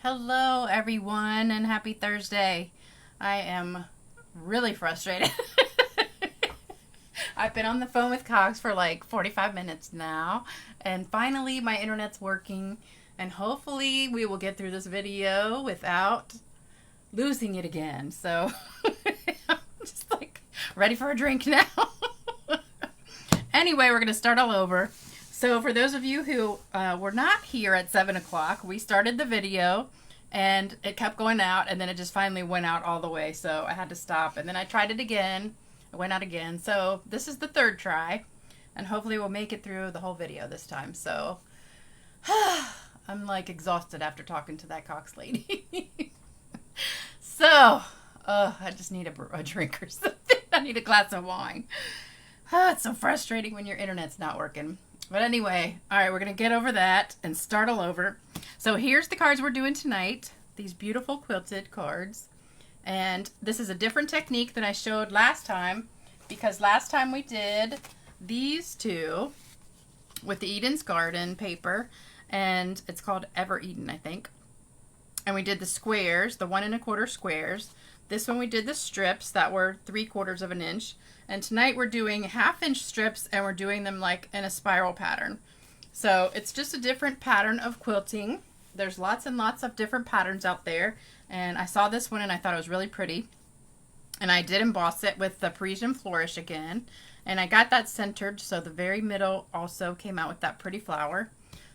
Hello everyone and happy Thursday. I am really frustrated. I've been on the phone with Cox for like 45 minutes now and finally my internet's working and hopefully we will get through this video without losing it again. So I'm just like ready for a drink now. Anyway, we're going to start all over. So for those of you who were not here at 7 o'clock, we started the video and it kept going out and then it just finally went out all the way. So I had to stop and then I tried it again. It went out again. So this is the third try and hopefully we'll make it through the whole video this time. So I'm like exhausted after talking to that Cox lady. So I just need a drink or something. I need a glass of wine. It's so frustrating when your internet's not working. But anyway, all right, we're going to get over that and start all over. So here's the cards we're doing tonight. These beautiful quilted cards. And this is a different technique than I showed last time because last time we did these two with the Eden's Garden paper and it's called Ever Eden, I think. And we did the squares, the 1 1/4 squares. This one we did the strips that were 3/4 of an inch. And tonight we're doing 1/2 inch strips and we're doing them like in a spiral pattern. So it's just a different pattern of quilting. There's lots and lots of different patterns out there. And I saw this one and I thought it was really pretty. And I did emboss it with the Parisian Flourish again. And I got that centered so the very middle also came out with that pretty flower.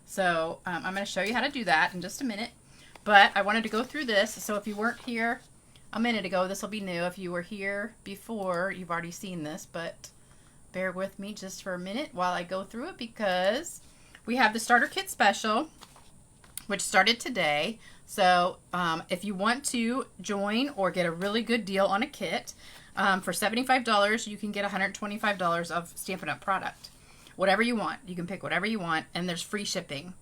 So I'm going to show you how to do that in just a minute. But I wanted to go through this. So if you weren't here a minute ago, this will be new. If you were here before, you've already seen this, but bear with me just for a minute while I go through it because we have the starter kit special, which started today. So if you want to join or get a really good deal on a kit, for $75, you can get $125 of Stampin' UP product. Whatever you want. You can pick whatever you want, and there's free shipping.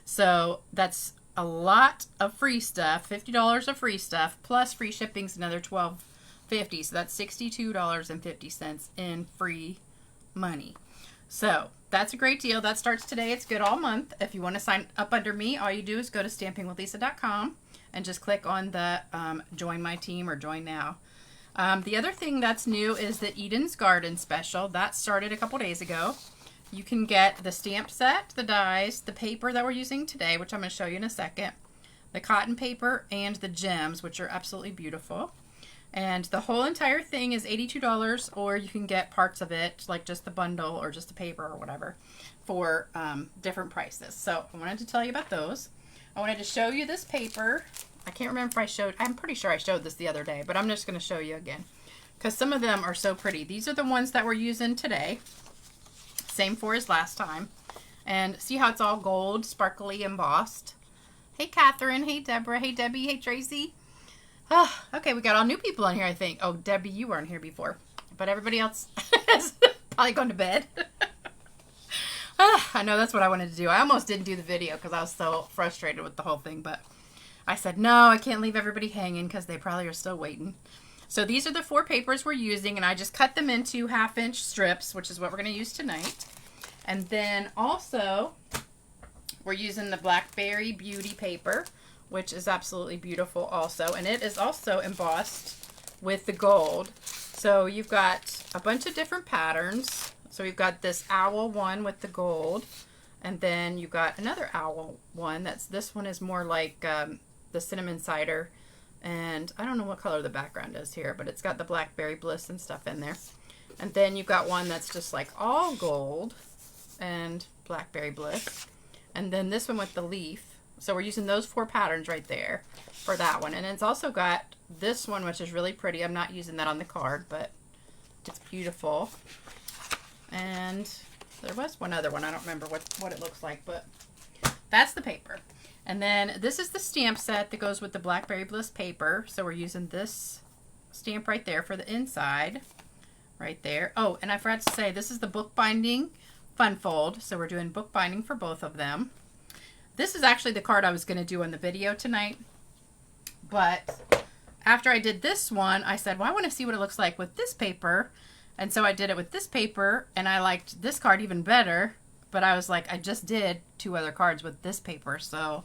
So that's a lot of free stuff, $50 of free stuff, plus free shipping's another $12.50. So that's $62.50 in free money. So that's a great deal. That starts today. It's good all month. If you want to sign up under me, all you do is go to stampingwithlisa.com and just click on the join my team or join now. The other thing that's new is the Eden's Garden special. That started a couple days ago. You can get the stamp set, the dies, the paper that we're using today, which I'm going to show you in a second, the cotton paper, and the gems, which are absolutely beautiful. And the whole entire thing is $82, or you can get parts of it, like just the bundle or just the paper or whatever, for different prices. So I wanted to tell you about those. I wanted to show you this paper. I can't remember if I showed, I'm pretty sure I showed this the other day, but I'm just going to show you again because some of them are so pretty. These are the ones that we're using today. Same for as last time. And see how it's all gold, sparkly, embossed. Hey, Catherine. Hey, Deborah. Hey, Debbie. Hey, Tracy. Oh, okay, we got all new people on here, I think. Oh, Debbie, you weren't here before. But everybody else has probably gone to bed. I know that's what I wanted to do. I almost didn't do the video because I was so frustrated with the whole thing. But I said, no, I can't leave everybody hanging because they probably are still waiting. So these are the 4 papers we're using, and I just cut them into 1/2 inch strips, which is what we're going to use tonight. And then also, we're using the Blackberry Beauty paper, which is absolutely beautiful also. And it is also embossed with the gold. So you've got a bunch of different patterns. So we've got this owl one with the gold, and then you've got another owl one. This one is more like the cinnamon cider. And I don't know what color the background is here, but it's got the Blackberry Bliss and stuff in there. And then you've got one that's just like all gold and Blackberry Bliss. And then this one with the leaf. So we're using those 4 patterns right there for that one. And it's also got this one, which is really pretty. I'm not using that on the card, but it's beautiful. And there was one other one. I don't remember what it looks like, but that's the paper. And then this is the stamp set that goes with the Blackberry Bliss paper. So we're using this stamp right there for the inside. Right there. Oh, and I forgot to say, this is the bookbinding fun fold. So we're doing bookbinding for both of them. This is actually the card I was going to do in the video tonight. But after I did this one, I said, well, I want to see what it looks like with this paper. And so I did it with this paper, and I liked this card even better. But I was like, I just did 2 other cards with this paper, so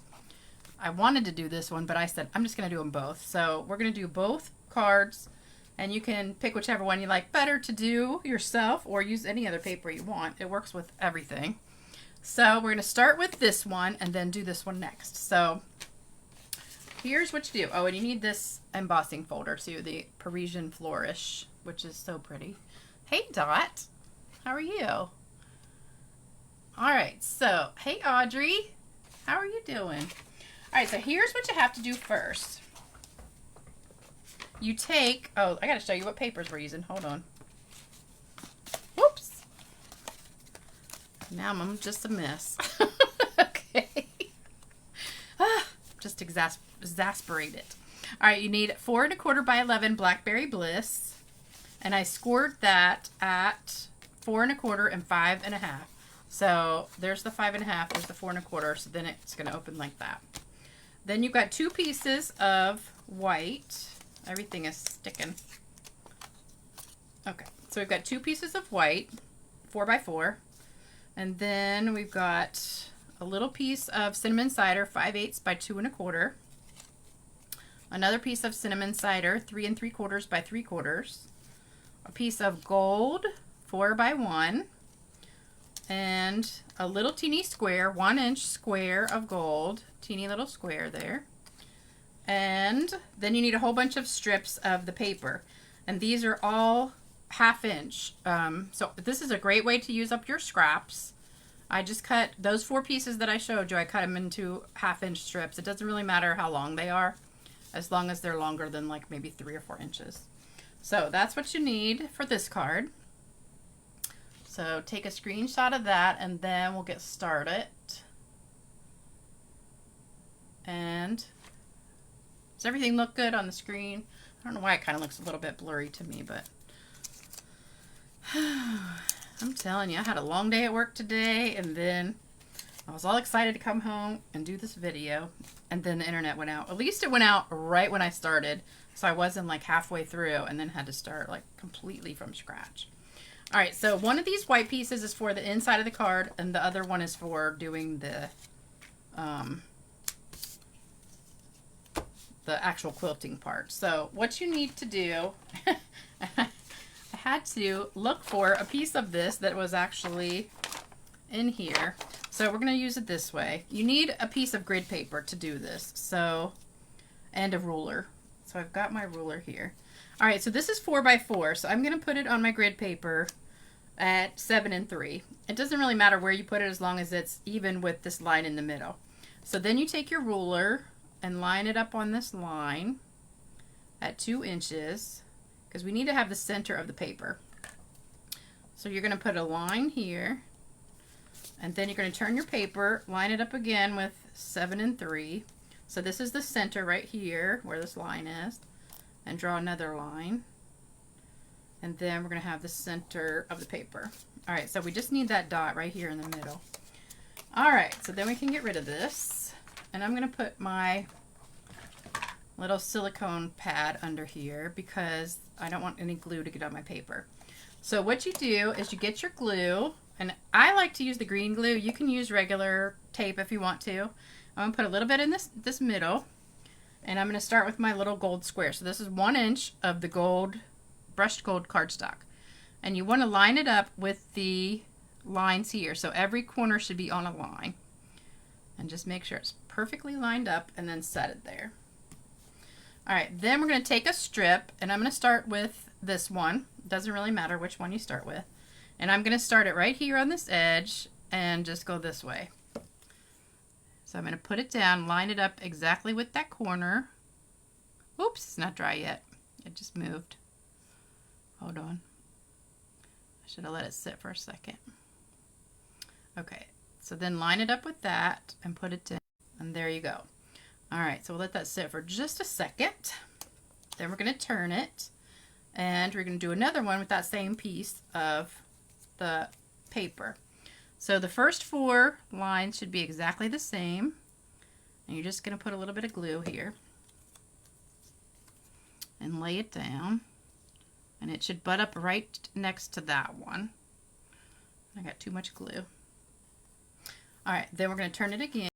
I wanted to do this one, but I said I'm just going to do them both. So we're going to do both cards, and you can pick whichever one you like better to do yourself or use any other paper you want. It works with everything. So we're going to start with this one and then do this one next. So here's what you do. Oh, and you need this embossing folder too, the Parisian Flourish, which is so pretty. Hey, Dot. How are you? All right, so hey, Audrey. How are you doing? All right, so here's what you have to do first. You take, oh, I got to show you what papers we're using. Hold on. Whoops. Now I'm just a mess. Okay. Just exasperated. All right, you need 4 1/4 by 11 Blackberry Bliss. And I scored that at 4 1/4 and 5 1/2. So there's the 5 1/2, there's the 4 1/4, so then it's going to open like that. Then you've got 2 pieces of white. Everything is sticking. Okay, so we've got 2 pieces of white, 4 by 4. And then we've got a little piece of cinnamon cider, 5/8 by 2 1/4. Another piece of cinnamon cider, 3 3/4 by 3/4. A piece of gold, 4 by 1. And a little teeny square, 1-inch square of gold, teeny little square there. And then you need a whole bunch of strips of the paper, and these are all 1/2 inch. So this is a great way to use up your scraps. I just cut those 4 pieces that I showed you. I cut them into 1/2 inch strips. It doesn't really matter how long they are, as long as they're longer than like maybe 3 or 4 inches. So that's what you need for this card. So take a screenshot of that, and then we'll get started. And does everything look good on the screen? I don't know why it kind of looks a little bit blurry to me, but I'm telling you, I had a long day at work today, and then I was all excited to come home and do this video, and then the internet went out. At least it went out right when I started, so I wasn't like halfway through and then had to start like completely from scratch. All right, so one of these white pieces is for the inside of the card, and the other one is for doing the actual quilting part. So what you need to do, I had to look for a piece of this that was actually in here. So we're going to use it this way. You need a piece of grid paper to do this, so, and a ruler. So I've got my ruler here. All right, so this is 4 by 4, so I'm going to put it on my grid paper at 7 3. It doesn't really matter where you put it as long as it's even with this line in the middle. So then you take your ruler and line it up on this line at 2 inches, because we need to have the center of the paper. So you're going to put a line here, and then you're going to turn your paper, line it up again with 7 3. So this is the center right here where this line is, and draw another line. And then we're going to have the center of the paper. All right, so we just need that dot right here in the middle. All right, so then we can get rid of this. And I'm going to put my little silicone pad under here because I don't want any glue to get on my paper. So what you do is you get your glue, and I like to use the green glue. You can use regular tape if you want to. I'm going to put a little bit in this middle, and I'm going to start with my little gold square. So this is 1 inch of the gold, brushed gold cardstock. And you want to line it up with the lines here. So every corner should be on a line. And just make sure it's perfectly lined up, and then set it there. All right, then we're going to take a strip, and I'm going to start with this one. It doesn't really matter which one you start with. And I'm going to start it right here on this edge and just go this way. So I'm going to put it down, line it up exactly with that corner. Oops, it's not dry yet. It just moved. Hold on. I should have let it sit for a second. Okay, so then line it up with that and put it down, and there you go. All right, so we'll let that sit for just a second. Then we're going to turn it, and we're going to do another one with that same piece of the paper. So the first 4 lines should be exactly the same, and you're just going to put a little bit of glue here and lay it down, and it should butt up right next to that one. I got too much glue. All right, then we're going to turn it again.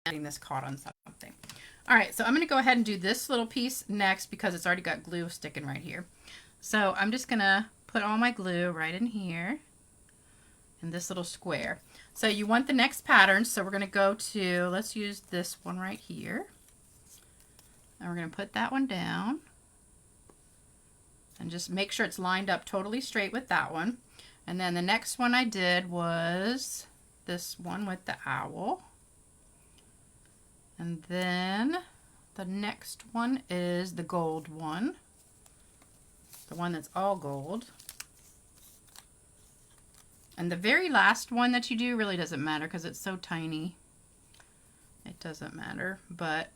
getting this caught on something. All right, so I'm going to go ahead and do this little piece next because it's already got glue sticking right here. So I'm just going to put all my glue right in here in this little square. So you want the next pattern, so we're going to go to, let's use this one right here. And we're going to put that one down. And just make sure it's lined up totally straight with that one. And then the next one I did was this one with the owl. And then the next one is the gold one. The one that's all gold. And the very last one that you do really doesn't matter because it's so tiny. It doesn't matter. But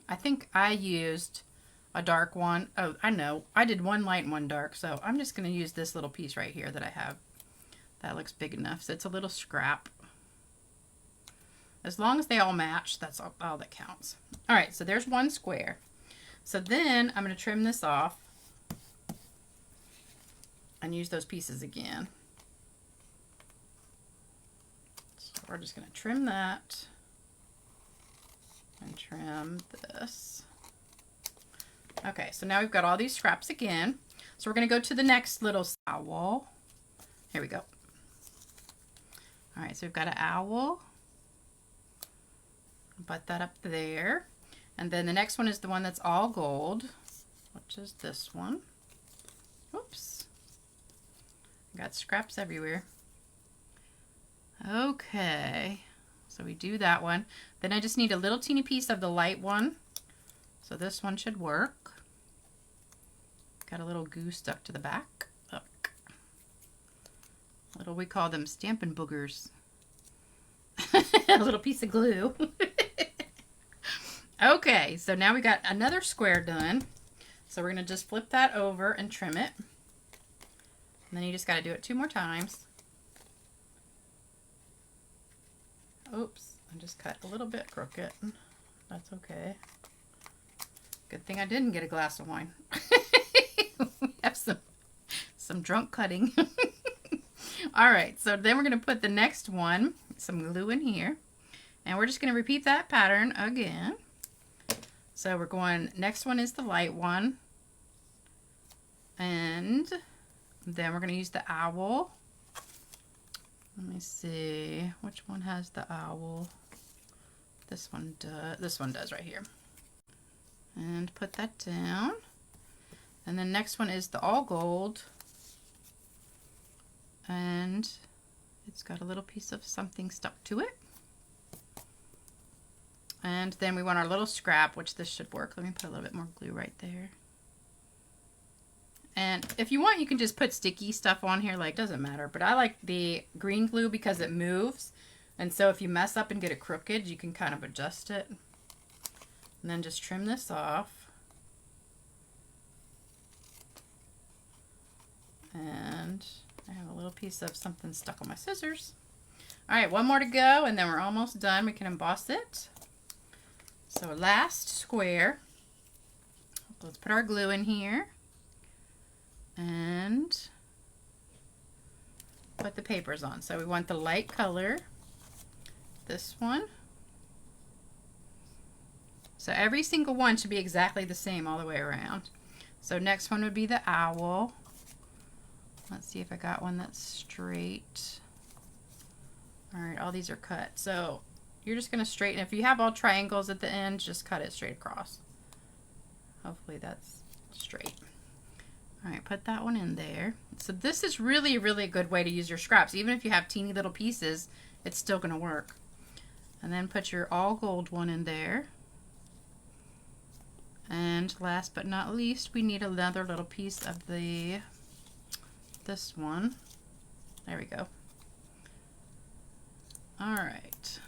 I think I used a dark one. Oh, I know. I did one light and one dark. So I'm just going to use this little piece right here that I have. That looks big enough. So it's a little scrap. As long as they all match, that's all that counts. All right, so there's one square. So then I'm going to trim this off and use those pieces again. So we're just going to trim that and trim this. Okay, so now we've got all these scraps again. So we're going to go to the next little owl. Here we go. All right, so we've got an owl. Butt that up there. And then the next one is the one that's all gold, which is this one. Oops. Got scraps everywhere. Okay. So we do that one. Then I just need a little teeny piece of the light one. So this one should work. Got a little goo stuck to the back. Look. Little, we call them Stampin' boogers. A little piece of glue. Okay, so now we got another square done. So we're going to just flip that over and trim it. And then you just got to do it 2 more times. Oops, I just cut a little bit crooked. That's okay. Good thing I didn't get a glass of wine. We have some drunk cutting. All right, so then we're going to put the next one, some glue in here. And we're just going to repeat that pattern again. So we're going, next one is the light one. And then we're going to use the owl. Let me see, which one has the owl? This one does right here. And put that down. And then next one is the all gold. And it's got a little piece of something stuck to it. And then we want our little scrap, which this should work. Let me put a little bit more glue right there. And if you want, you can just put sticky stuff on here, like, doesn't matter. But I like the green glue because it moves. And so if you mess up and get it crooked, you can kind of adjust it. And then just trim this off. And I have a little piece of something stuck on my scissors. All right, one more to go, and then we're almost done. We can emboss it. So last square, let's put our glue in here and put the papers on. So we want the light color, this one. So every single one should be exactly the same all the way around. So next one would be the owl. Let's see if I got one that's straight. All right, all these are cut. So you're just going to straighten. If you have all triangles at the end, just cut it straight across. Hopefully that's straight. All right, put that one in there. So this is really, really a good way to use your scraps. Even if you have teeny little pieces, it's still going to work. And then put your all gold one in there. And last but not least, we need another little piece of this one. There we go. All right.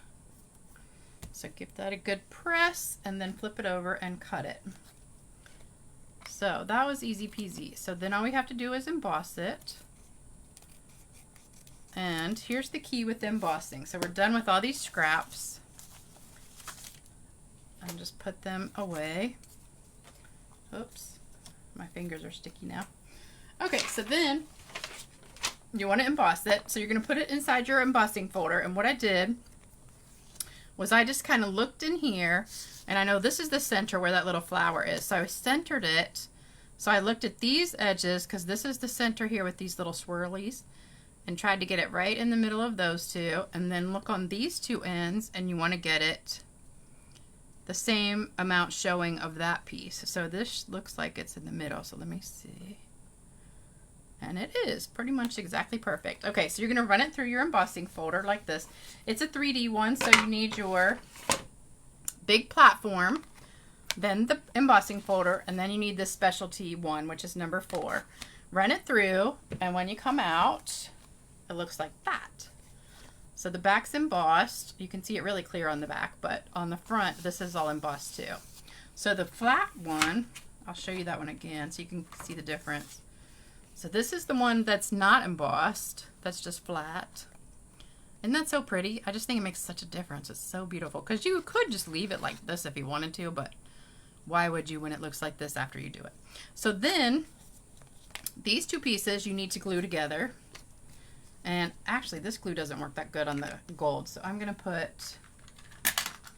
So give that a good press and then flip it over and cut it. So that was easy peasy. So then all we have to do is emboss it. And here's the key with embossing. So we're done with all these scraps. And just put them away. Oops, my fingers are sticky now. Okay, so then you want to emboss it. So you're going to put it inside your embossing folder. And what I did was I just kind of looked in here, and I know this is the center where that little flower is. So I centered it. So I looked at these edges, because this is the center here with these little swirlies, and tried to get it right in the middle of those two. And then look on these two ends, and you want to get it the same amount showing of that piece. So this looks like it's in the middle. So let me see. And it is pretty much exactly perfect. Okay, so you're going to run it through your embossing folder like this. It's a 3D one, so you need your big platform, then the embossing folder, and then you need this specialty one, which is number 4. Run it through, and when you come out, it looks like that. So the back's embossed. You can see it really clear on the back, but on the front, this is all embossed too. So the flat one, I'll show you that one again so you can see the difference. So this is the one that's not embossed, that's just flat. Isn't that so pretty? I just think it makes such a difference. It's so beautiful, because you could just leave it like this if you wanted to, but why would you when it looks like this after you do it? So then these two pieces you need to glue together. And actually this glue doesn't work that good on the gold, so I'm going to put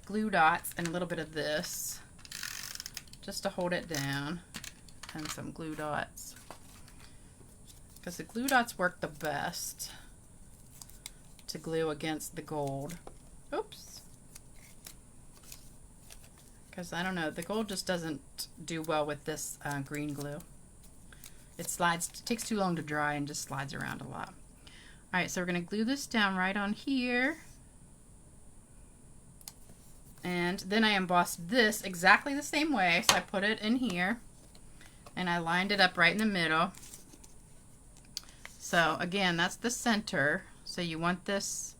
glue dots and a little bit of this just to hold it down, and some glue dots. Because the glue dots work the best to glue against the gold. Oops. Because I don't know, the gold just doesn't do well with this green glue. It slides, it takes too long to dry and just slides around a lot. Alright, so we're going to glue this down right on here. And then I embossed this exactly the same way. So I put it in here and I lined it up right in the middle. So again, that's the center. So you want this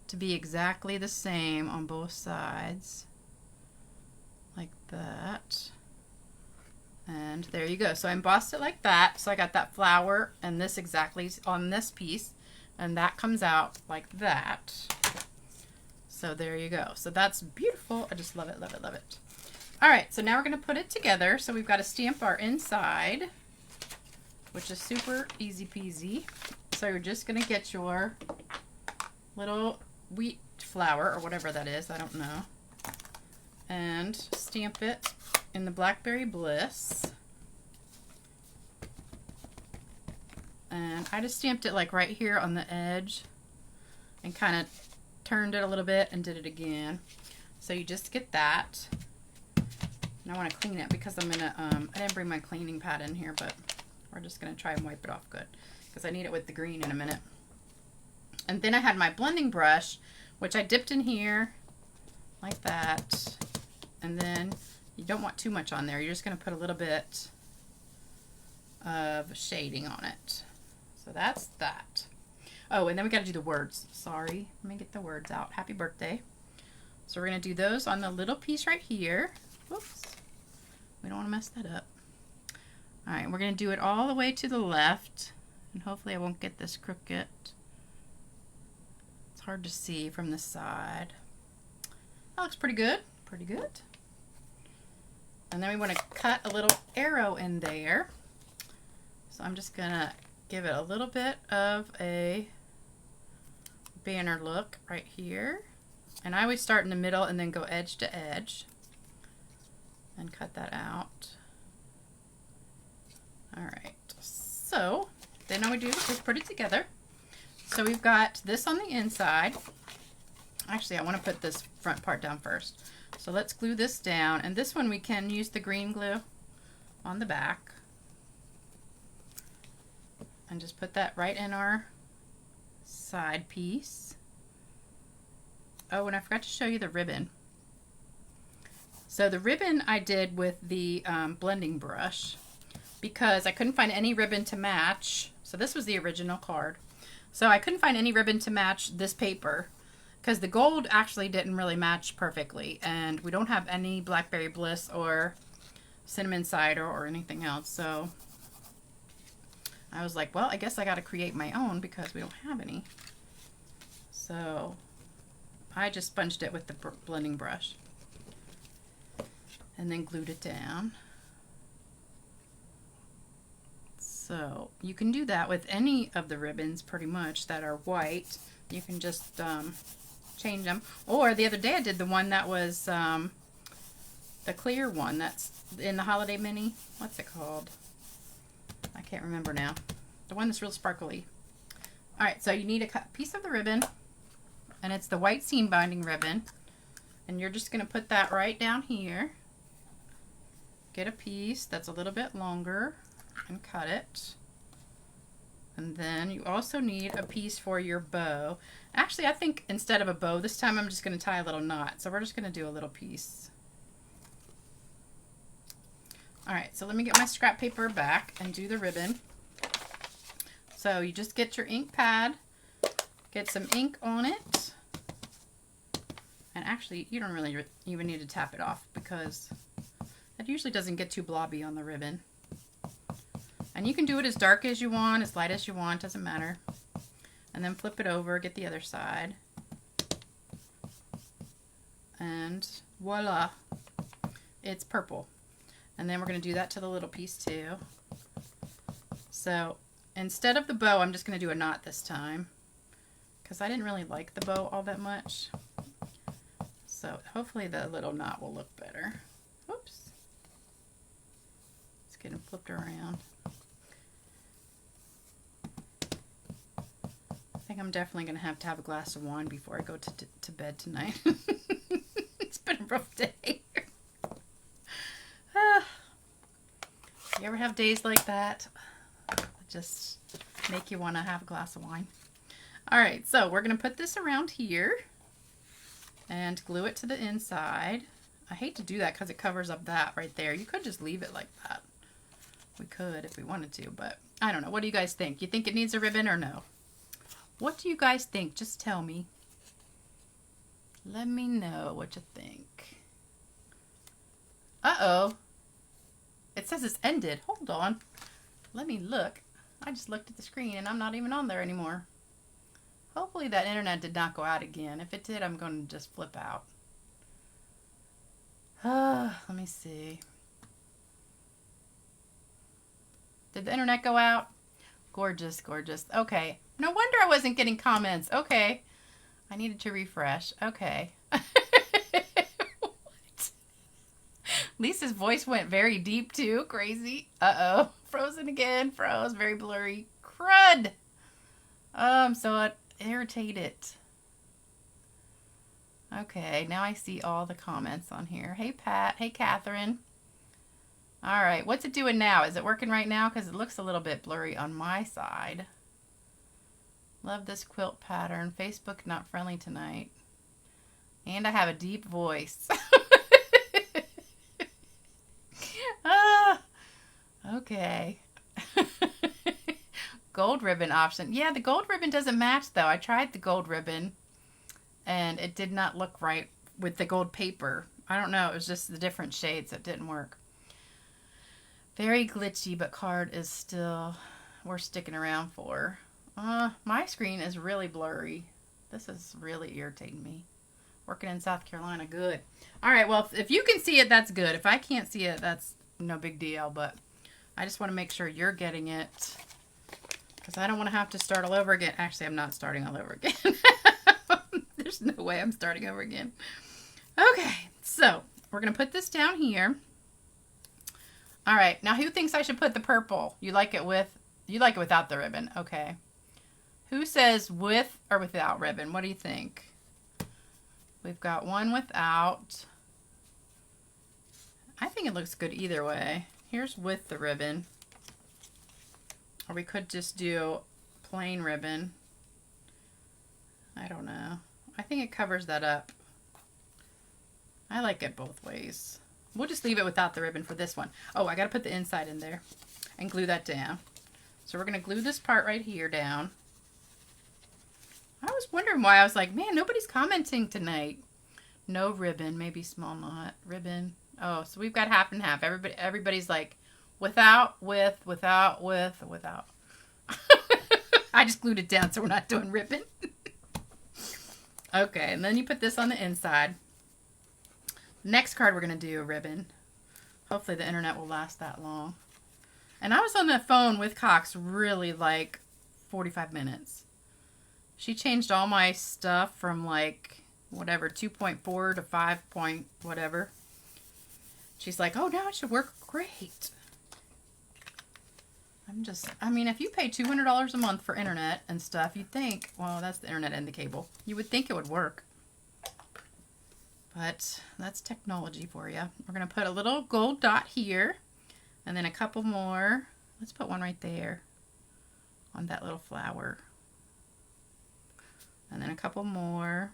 to be exactly the same on both sides. Like that. And there you go. So I embossed it like that. So I got that flower and this exactly on this piece. And that comes out like that. So there you go. So that's beautiful. I just love it, love it, love it. All right, so now we're going to put it together. So we've got to stamp our inside, which is super easy peasy. So you're just going to get your little wheat flour or whatever that is, I don't know, and stamp it in the Blackberry Bliss. And I just stamped it like right here on the edge and kind of turned it a little bit and did it again. So you just get that. And I want to clean it because I'm gonna I didn't bring my cleaning pad in here, but we're just gonna try and wipe it off good because I need it with the green in a minute. And then I had my blending brush, which I dipped in here like that. And then you don't want too much on there. You're just gonna put a little bit of shading on it. So that's that. Oh, and then we got to do the words. Sorry, let me get the words out. Happy birthday. So we're going to do those on the little piece right here. Whoops. We don't want to mess that up. All right, we're going to do it all the way to the left. And hopefully I won't get this crooked. It's hard to see from the side. That looks pretty good. Pretty good. And then we want to cut a little arrow in there. So I'm just going to give it a little bit of a banner look right here. And I always start in the middle and then go edge to edge and cut that out. Alright, so then all we do is put it together. So we've got this on the inside. Actually, I want to put this front part down first. So let's glue this down. And this one we can use the green glue on the back. And just put that right in our side piece. Oh, and I forgot to show you the ribbon. So the ribbon I did with the blending brush because I couldn't find any ribbon to match. So this was the original card. So I couldn't find any ribbon to match this paper because the gold actually didn't really match perfectly. And we don't have any Blackberry Bliss or cinnamon cider or anything else. So I was like, well, I guess I got to create my own because we don't have any. So I just sponged it with the blending brush and then glued it down. So you can do that with any of the ribbons pretty much that are white. You can just change them. Or the other day I did the one that was the clear one that's in the holiday mini. What's it called? I can't remember now. The one that's real sparkly. Alright, so you need a piece of the ribbon, and it's the white seam binding ribbon, and you're just going to put that right down here. Get a piece that's a little bit longer and cut it. And then you also need a piece for your bow. Actually, I think instead of a bow this time, I'm just going to tie a little knot. So we're just going to do a little piece. Alright, so let me get my scrap paper back and do the ribbon. So you just get your ink pad, get some ink on it, and actually you don't really even need to tap it off because it usually doesn't get too blobby on the ribbon. And you can do it as dark as you want, as light as you want, doesn't matter. And then flip it over, get the other side. And voila, it's purple. And then we're going to do that to the little piece too. So instead of the bow, I'm just going to do a knot this time because I didn't really like the bow all that much. So hopefully the little knot will look better. Oops. It's getting flipped around. I think I'm definitely going to have a glass of wine before I go to bed tonight. It's been a rough day. You ever have days like that? Just make you want to have a glass of wine. Alright, so we're going to put this around here and glue it to the inside. I hate to do that because it covers up that right there. You could just leave it like that. We could if we wanted to, but I don't know. What do you guys think? You think it needs a ribbon or no? What do you guys think? Just tell me. Let me know what you think. Uh-oh. It says it's ended. Hold on. Let me look. I just looked at the screen and I'm not even on there anymore. Hopefully that internet did not go out again. If it did, I'm going to just flip out. Let me see. Did the internet go out? Gorgeous, gorgeous. Okay. No wonder I wasn't getting comments. Okay. I needed to refresh. Okay. What? Lisa's voice went very deep too. Crazy. Uh-oh. Frozen again. Froze. Very blurry. Crud. I'm so irritated. Okay. Now I see all the comments on here. Hey, Pat. Hey, Catherine. All right. What's it doing now? Is it working right now? Because it looks a little bit blurry on my side. Love this quilt pattern. Facebook not friendly tonight. And I have a deep voice. Okay. Gold ribbon option. Yeah, the gold ribbon doesn't match though. I tried the gold ribbon and it did not look right with the gold paper. I don't know. It was just the different shades that didn't work. Very glitchy, but card is still worth sticking around for. My screen is really blurry. This is really irritating me. Working in South Carolina, good. All right, well, if you can see it, that's good. If I can't see it, that's no big deal, but I just want to make sure you're getting it because I don't want to have to start all over again. Actually, I'm not starting all over again. There's no way I'm starting over again. Okay, so we're going to put this down here. All right, now who thinks I should put the purple? You like it without the ribbon. Okay. Who says with or without ribbon? What do you think? We've got one without. I think it looks good either way. Here's with the ribbon. Or we could just do plain ribbon. I don't know. I think it covers that up. I like it both ways. We'll just leave it without the ribbon for this one. Oh, I got to put the inside in there and glue that down. So we're going to glue this part right here down. I was wondering why. I was like, man, nobody's commenting tonight. No ribbon, maybe small knot, ribbon. Oh, so we've got half and half. Everybody's like, without, with, without, with, without. I just glued it down so we're not doing ribbon. Okay, and then you put this on the inside. Next card we're going to do a ribbon. Hopefully the internet will last that long. And I was on the phone with Cox really like 45 minutes. She changed all my stuff from like whatever, 2.4 to 5 point whatever. She's like, oh, now it should work great. I mean, if you pay $200 a month for internet and stuff, you'd think, well, that's the internet and the cable. You would think it would work. But that's technology for you. We're going to put a little gold dot here and then a couple more. Let's put one right there on that little flower. And then a couple more.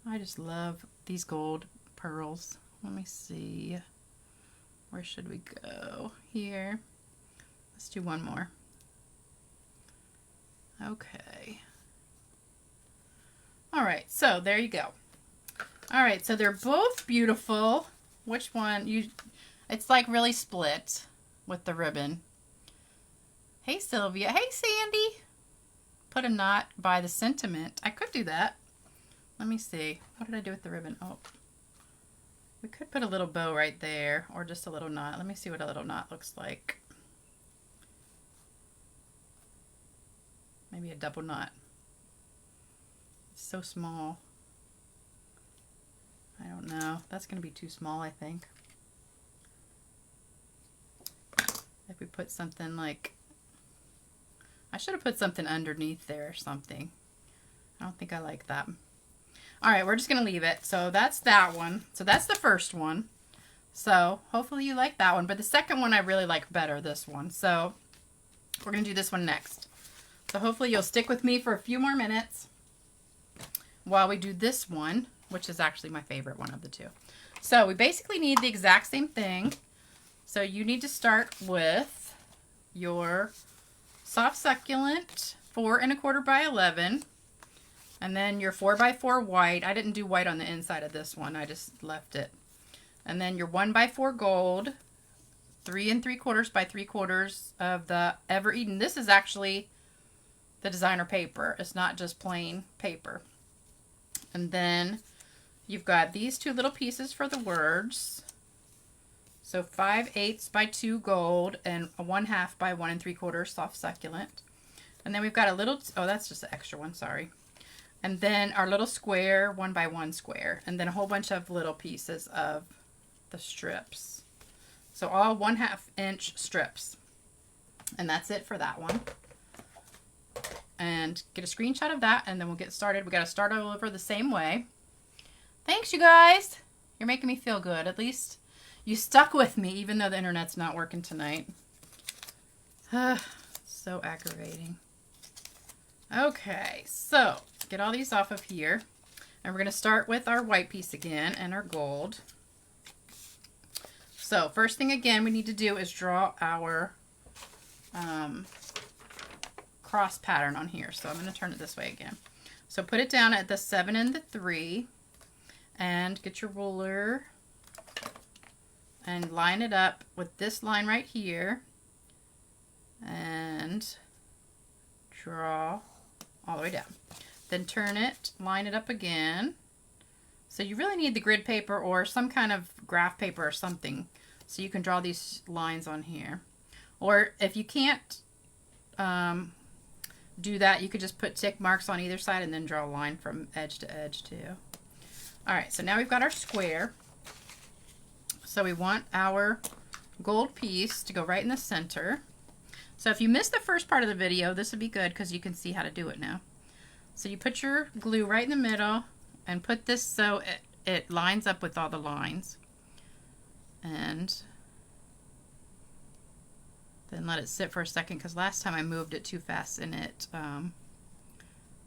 I just love these gold pearls. Let me see. Where should we go? Here. Let's do one more. Okay. All right, so there you go. All right, so they're both beautiful. Which one? It's like really split with the ribbon. Hey, Sylvia. Hey, Sandy. Put a knot by the sentiment. I could do that. Let me see. What did I do with the ribbon? Oh. We could put a little bow right there, or just a little knot. Let me see what a little knot looks like. Maybe a double knot. It's so small. I don't know. That's going to be too small, I think. If we put something like... I should have put something underneath there or something. I don't think I like that. All right, we're just going to leave it. So that's that one. So that's the first one. So hopefully you like that one. But the second one I really like better, this one. So we're going to do this one next. So hopefully you'll stick with me for a few more minutes while we do this one, which is actually my favorite one of the two. So we basically need the exact same thing. So you need to start with your soft succulent 4 1/4 by 11. And then your 4x4 white. I didn't do white on the inside of this one. I just left it. And then your 1x4 gold. 3 3/4 by 3/4 of the Ever Eden. This is actually the designer paper. It's not just plain paper. And then you've got these two little pieces for the words. So 5/8 by 2 gold and a 1/2 by 1 3/4 soft succulent. And then we've got a little, oh, that's just an extra one, sorry. And then our little square, 1 by 1 square. And then a whole bunch of little pieces of the strips. So all 1/2 inch strips. And that's it for that one. And get a screenshot of that and then we'll get started. We got to start all over the same way. Thanks, you guys. You're making me feel good. At least you stuck with me even though the internet's not working tonight. So aggravating. Okay, so get all these off of here. And we're going to start with our white piece again and our gold. So first thing again we need to do is draw our cross pattern on here. So I'm going to turn it this way again. So put it down at the 7 and the 3 and get your ruler and line it up with this line right here and draw all the way down. Then turn it, line it up again. So you really need the grid paper or some kind of graph paper or something so you can draw these lines on here. Or if you can't do that, you could just put tick marks on either side and then draw a line from edge to edge too. Alright, so now we've got our square. So we want our gold piece to go right in the center. So if you missed the first part of the video, this would be good because you can see how to do it now. So you put your glue right in the middle and put this so it lines up with all the lines. And then let it sit for a second because last time I moved it too fast and it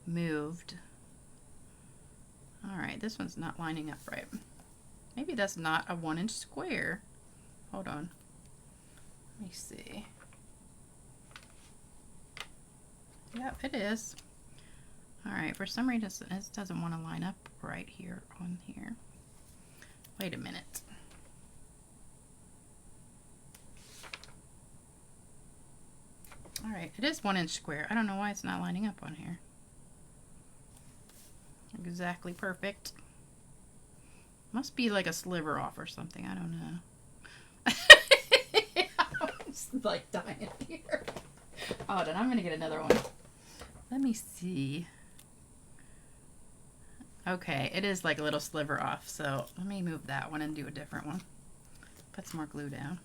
moved. Alright, this one's not lining up right. Maybe that's not a 1 inch square. Hold on. Let me see. Yep, it is. Alright, for some reason it doesn't want to line up right here on here. Wait a minute. Alright, it is 1 inch square. I don't know why it's not lining up on here. Exactly perfect. Must be like a sliver off or something. I don't know. I'm just like dying here. Hold on, I'm going to get another one. Let me see. Okay, it is like a little sliver off, so let me move that one and do a different one. Put some more glue down.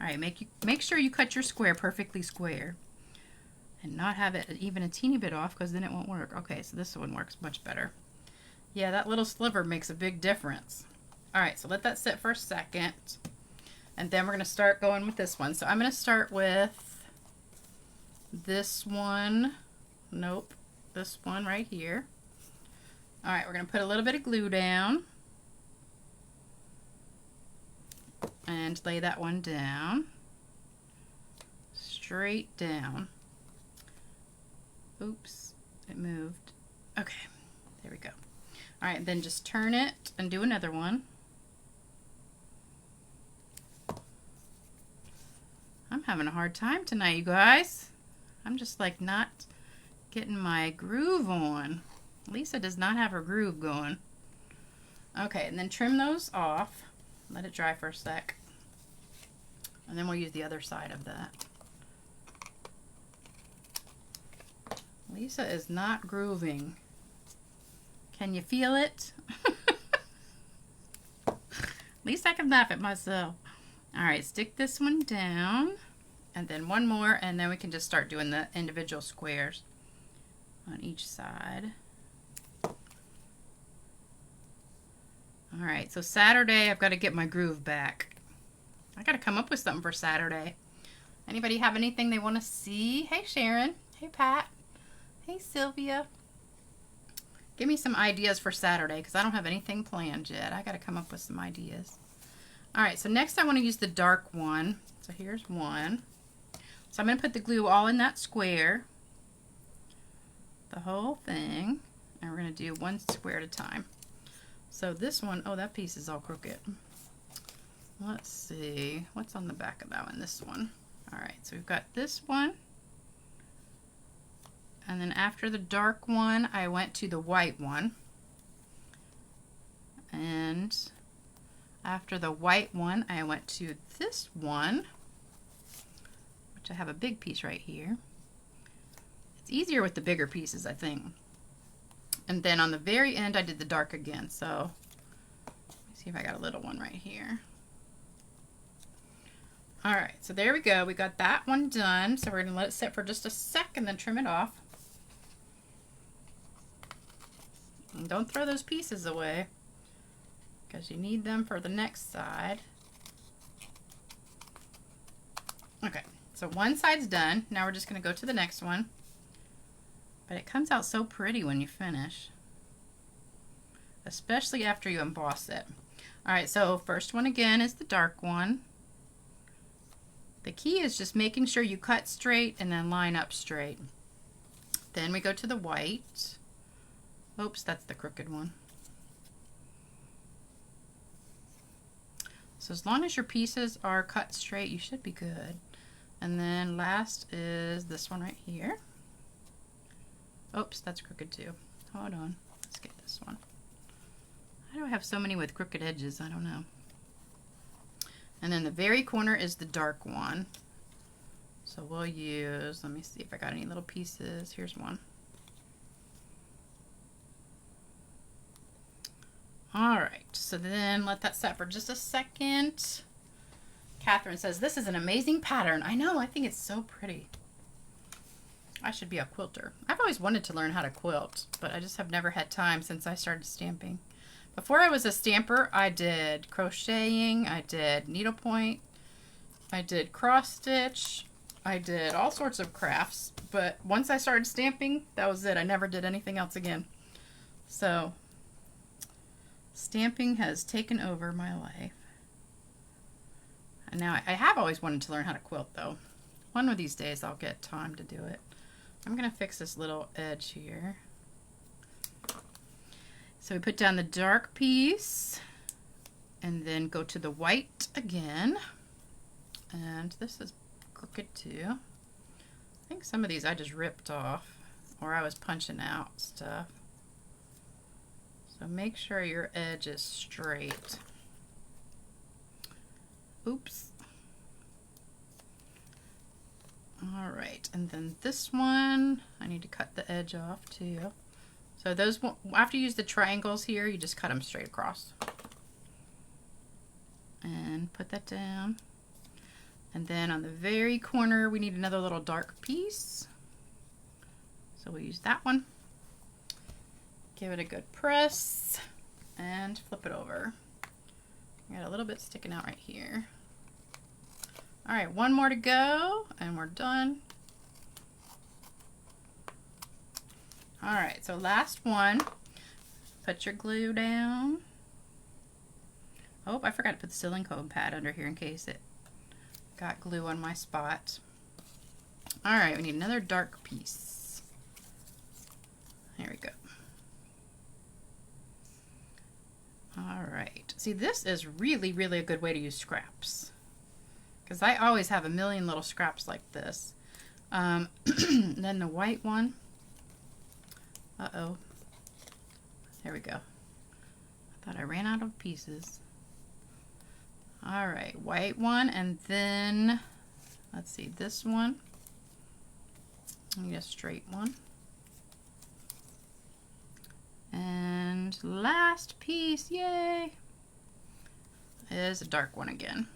All right, make sure you cut your square perfectly square and not have it even a teeny bit off, because then it won't work. Okay, so this one works much better. Yeah, that little sliver makes a big difference. All right, so let that sit for a second, and then we're going to start going with this one. So I'm going to start with this one. Nope, this one right here. All right, we're going to put a little bit of glue down and lay that one down, straight down. Oops, it moved. Okay, there we go. All right, then just turn it and do another one. I'm having a hard time tonight, you guys. I'm just like not getting my groove on. Lisa does not have her groove going. Okay, and then trim those off. Let it dry for a sec. And then we'll use the other side of that. Lisa is not grooving. Can you feel it? At least I can laugh at myself. All right, stick this one down, and then one more, and then we can just start doing the individual squares on each side. All right, so Saturday, I've got to get my groove back. I got to come up with something for Saturday. Anybody have anything they want to see? Hey, Sharon. Hey, Pat. Hey, Sylvia. Give me some ideas for Saturday, because I don't have anything planned yet. I got to come up with some ideas. All right, so next I want to use the dark one. So here's one. So I'm going to put the glue all in that square, the whole thing, and we're going to do one square at a time. So this one, oh, that piece is all crooked. Let's see, what's on the back of that one? This one. All right, so we've got this one. And then after the dark one, I went to the white one. And after the white one, I went to this one, which I have a big piece right here. It's easier with the bigger pieces, I think. And then on the very end, I did the dark again. So let's see if I got a little one right here. All right, so there we go. We got that one done. So we're going to let it sit for just a second, then trim it off. And don't throw those pieces away, because you need them for the next side. Okay, so one side's done. Now we're just going to go to the next one. But it comes out so pretty when you finish, especially after you emboss it. All right, so first one again is the dark one. The key is just making sure you cut straight and then line up straight. Then we go to the white. Oops, that's the crooked one. So as long as your pieces are cut straight, you should be good. And then last is this one right here. Oops, that's crooked too. Hold on, let's get this one. Why do I have so many with crooked edges? I don't know. And then the very corner is the dark one. So we'll use, let me see if I got any little pieces. Here's one. All right, so then let that set for just a second. Catherine says, this is an amazing pattern. I know, I think it's so pretty. I should be a quilter. I've always wanted to learn how to quilt, but I just have never had time since I started stamping. Before I was a stamper, I did crocheting, I did needlepoint, I did cross stitch, I did all sorts of crafts, but once I started stamping, that was it. I never did anything else again. So stamping has taken over my life. And now I have always wanted to learn how to quilt though. One of these days I'll get time to do it. I'm going to fix this little edge here. So we put down the dark piece and then go to the white again. And this is crooked too. I think some of these I just ripped off, or I was punching out stuff. So make sure your edge is straight. Oops. All right, and then this one, I need to cut the edge off too. So those, after you use the triangles here, you just cut them straight across. And put that down. And then on the very corner, we need another little dark piece. So we'll use that one. Give it a good press and flip it over. Got a little bit sticking out right here. All right, one more to go and we're done. All right, so last one. Put your glue down. Oh, I forgot to put the silicone pad under here in case it got glue on my spot. All right, we need another dark piece. Here we go. All right, see, this is really, really a good way to use scraps, because I always have a million little scraps like this. Then the white one. Uh-oh. There we go. I thought I ran out of pieces. All right, white one, and then, let's see, this one. I need a straight one. And last piece, yay, is a dark one again.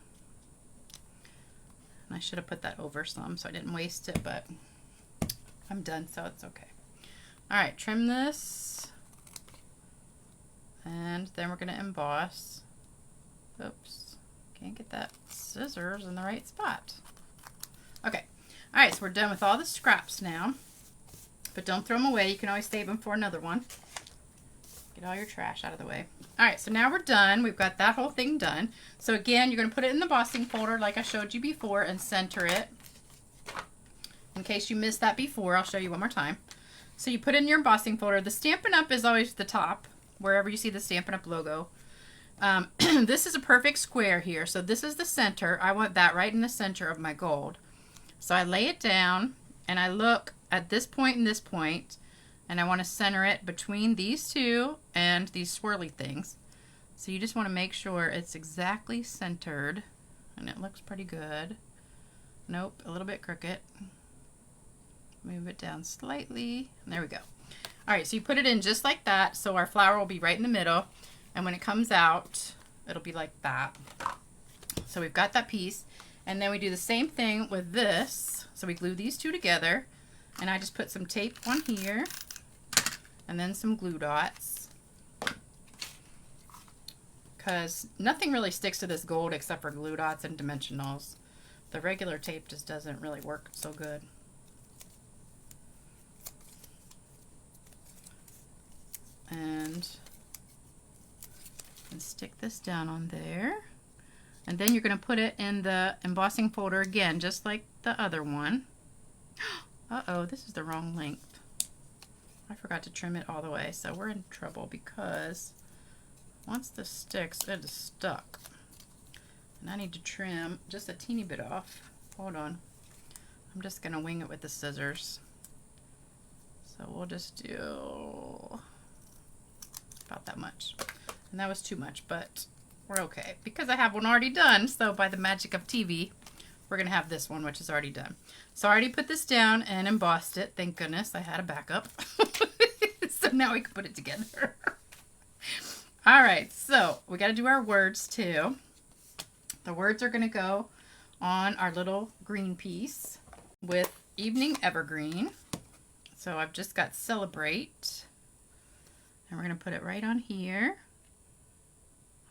And I should have put that over some so I didn't waste it, but I'm done, so it's okay. All right, trim this. And then we're gonna emboss. Oops, can't get that scissors in the right spot. Okay, all right, so we're done with all the scraps now, but don't throw them away. You can always save them for another one. Get all your trash out of the way. All right, so now we're done. We've got that whole thing done. So again, you're gonna put it in the embossing folder like I showed you before and center it. In case you missed that before, I'll show you one more time. So you put it in your embossing folder. The Stampin' Up! Is always the top, wherever you see the Stampin' Up! Logo. This is a perfect square here. So this is the center. I want that right in the center of my gold. So I lay it down and I look at this point and this point, and I want to center it between these two and these swirly things. So you just want to make sure it's exactly centered, and it looks pretty good. Nope, a little bit crooked. Move it down slightly, and there we go. All right, so you put it in just like that, so our flower will be right in the middle, and when it comes out, it'll be like that. So we've got that piece, and then we do the same thing with this. So we glue these two together, and I just put some tape on here, and then some glue dots, because nothing really sticks to this gold except for glue dots and dimensionals. The regular tape just doesn't really work so good. And stick this down on there, and then you're going to put it in the embossing folder again, just like the other one. Uh-oh, this is the wrong length. I forgot to trim it all the way, so we're in trouble, because once this sticks, it is stuck. And I need to trim just a teeny bit off. Hold on. I'm just going to wing it with the scissors. So we'll just do about that much. And that was too much, but we're okay because I have one already done. So by the magic of TV, we're gonna have this one, which is already done. So I already put this down and embossed it. Thank goodness I had a backup. So now we can put it together. All right, so we got to do our words too. The words are gonna go on our little green piece with Evening Evergreen. So I've just got Celebrate. And we're going to put it right on here.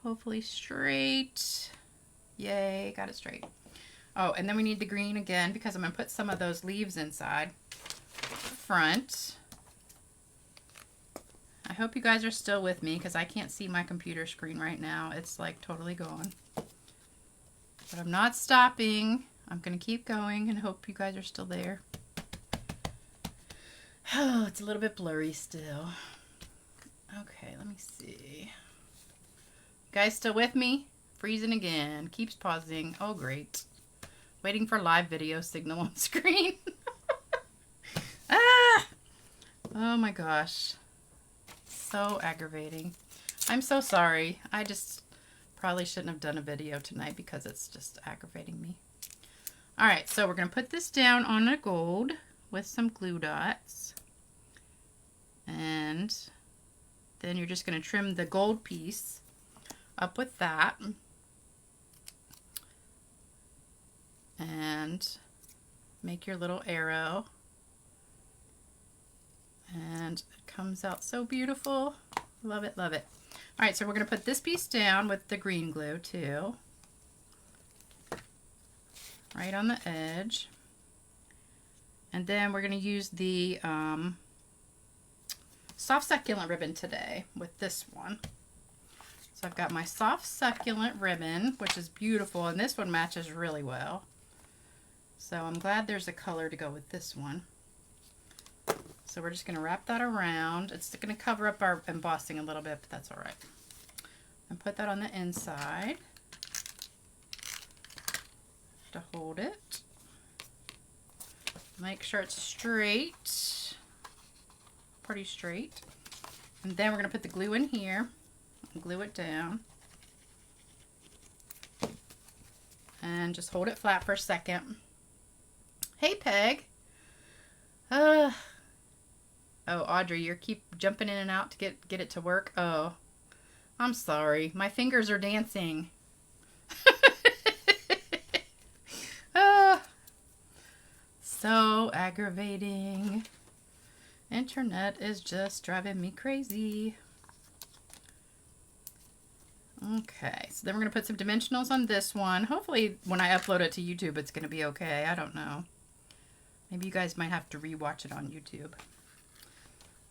Hopefully straight. Yay, got it straight. Oh, and then we need the green again because I'm going to put some of those leaves inside front. I hope you guys are still with me because I can't see my computer screen right now. It's like totally gone. But I'm not stopping. I'm going to keep going and hope you guys are still there. Oh, it's a little bit blurry still. Okay, let me see. You guys still with me? Freezing again. Keeps pausing. Oh, great. Waiting for live video signal on screen. Ah! Oh my gosh. So aggravating. I'm so sorry. I just probably shouldn't have done a video tonight because it's just aggravating me. Alright, so we're going to put this down on a gold with some glue dots. And then you're just going to trim the gold piece up with that. And make your little arrow. And it comes out so beautiful. Love it, love it. All right, so we're going to put this piece down with the green glue too. Right on the edge. And then we're going to use the soft succulent ribbon today with this one. So I've got my soft succulent ribbon, which is beautiful, and this one matches really well. So I'm glad there's a color to go with this one. So we're just going to wrap that around. It's going to cover up our embossing a little bit, but that's all right. And put that on the inside to hold it. Make sure it's straight, pretty straight. And then we're going to put the glue in here and glue it down. And just hold it flat for a second. Hey, Peg. Oh, Audrey, you keep jumping in and out to get it to work. Oh, I'm sorry. My fingers are dancing. So aggravating. Internet is just driving me crazy. Okay, so then we're going to put some dimensionals on this one. Hopefully when I upload it to YouTube it's going to be okay. I don't know. Maybe you guys might have to rewatch it on YouTube.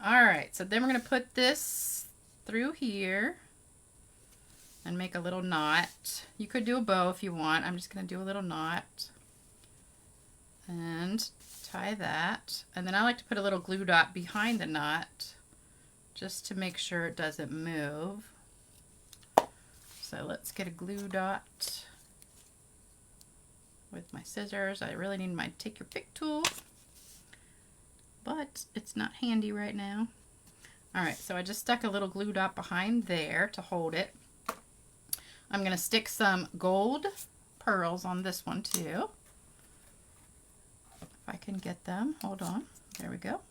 Alright, so then we're going to put this through here and make a little knot. You could do a bow if you want. I'm just going to do a little knot. And tie that. And then I like to put a little glue dot behind the knot just to make sure it doesn't move. So let's get a glue dot with my scissors. I really need my take your pick tool, but it's not handy right now. Alright, so I just stuck a little glue dot behind there to hold it. I'm going to stick some gold pearls on this one too. I can get them. Hold on. There we go.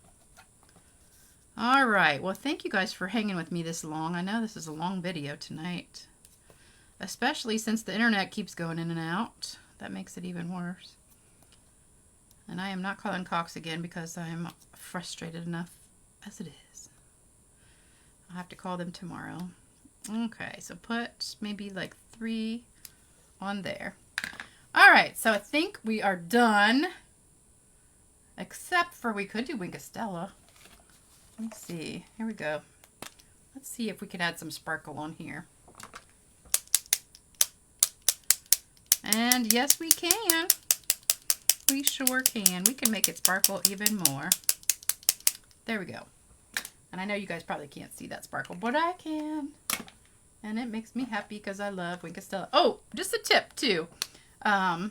All right. Well, thank you guys for hanging with me this long. I know this is a long video tonight, especially since the internet keeps going in and out. That makes it even worse. And I am not calling Cox again because I'm frustrated enough as it is. I'll have to call them tomorrow. Okay. So put maybe like 3 on there. All right. So I think we are done. Except for we could do Wink of Stella. Let me see. Here we go. Let's see if we can add some sparkle on here. And yes, we can. We sure can. We can make it sparkle even more. There we go. And I know you guys probably can't see that sparkle, but I can. And it makes me happy because I love Wink of Stella. Oh, just a tip too. I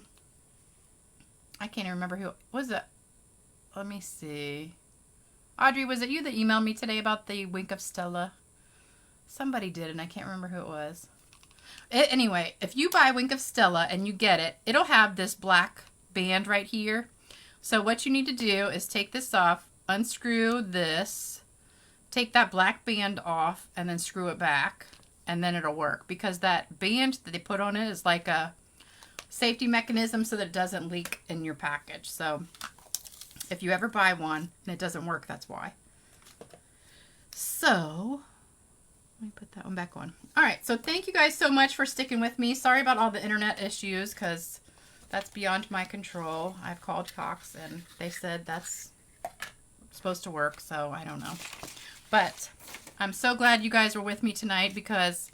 can't even remember who was it. Let me see. Audrey, was it you that emailed me today about the Wink of Stella? Somebody did, and I can't remember who it was. Anyway, if you buy Wink of Stella and you get it, it'll have this black band right here. So what you need to do is take this off, unscrew this, take that black band off, and then screw it back, and then it'll work. Because that band that they put on it is like a safety mechanism so that it doesn't leak in your package. So if you ever buy one and it doesn't work, that's why. So, let me put that one back on. Alright, so thank you guys so much for sticking with me. Sorry about all the internet issues because that's beyond my control. I've called Cox and they said that's supposed to work, so I don't know. But I'm so glad you guys were with me tonight because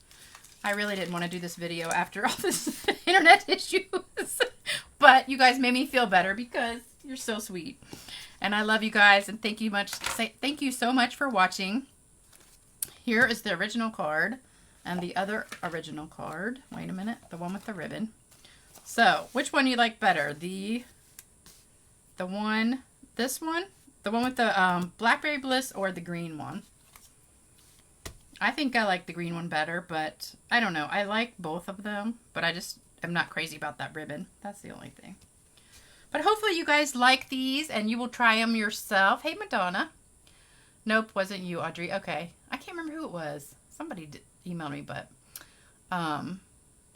I really didn't want to do this video after all this internet issues. But you guys made me feel better because you're so sweet. And I love you guys and thank you so much for watching. Here is the original card and the other original card. Wait a minute, the one with the ribbon. So, which one you like better? This one with the Blackberry Bliss, or the green one? I think I like the green one better, but I don't know. I like both of them, but I just am not crazy about that ribbon. That's the only thing. But hopefully you guys like these and you will try them yourself. Hey, Madonna. Nope, wasn't you, Audrey. Okay. I can't remember who it was. Somebody emailed me, but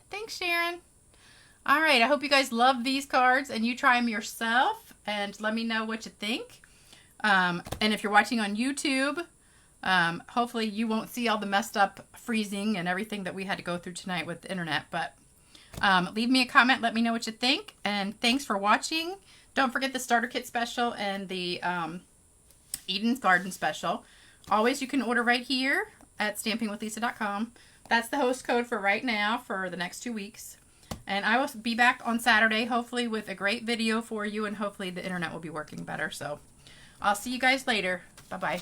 thanks, Sharon. All right, I hope you guys love these cards and you try them yourself and let me know what you think. And if you're watching on YouTube, hopefully you won't see all the messed up freezing and everything that we had to go through tonight with the internet. But leave me a comment, let me know what you think, and thanks for watching. Don't forget the starter kit special and the Eden's Garden special. Always, you can order right here at stampingwithlisa.com. That's the host code for right now for the next 2 weeks. And I will be back on Saturday, hopefully with a great video for you, and hopefully the internet will be working better. So I'll see you guys later. Bye-bye.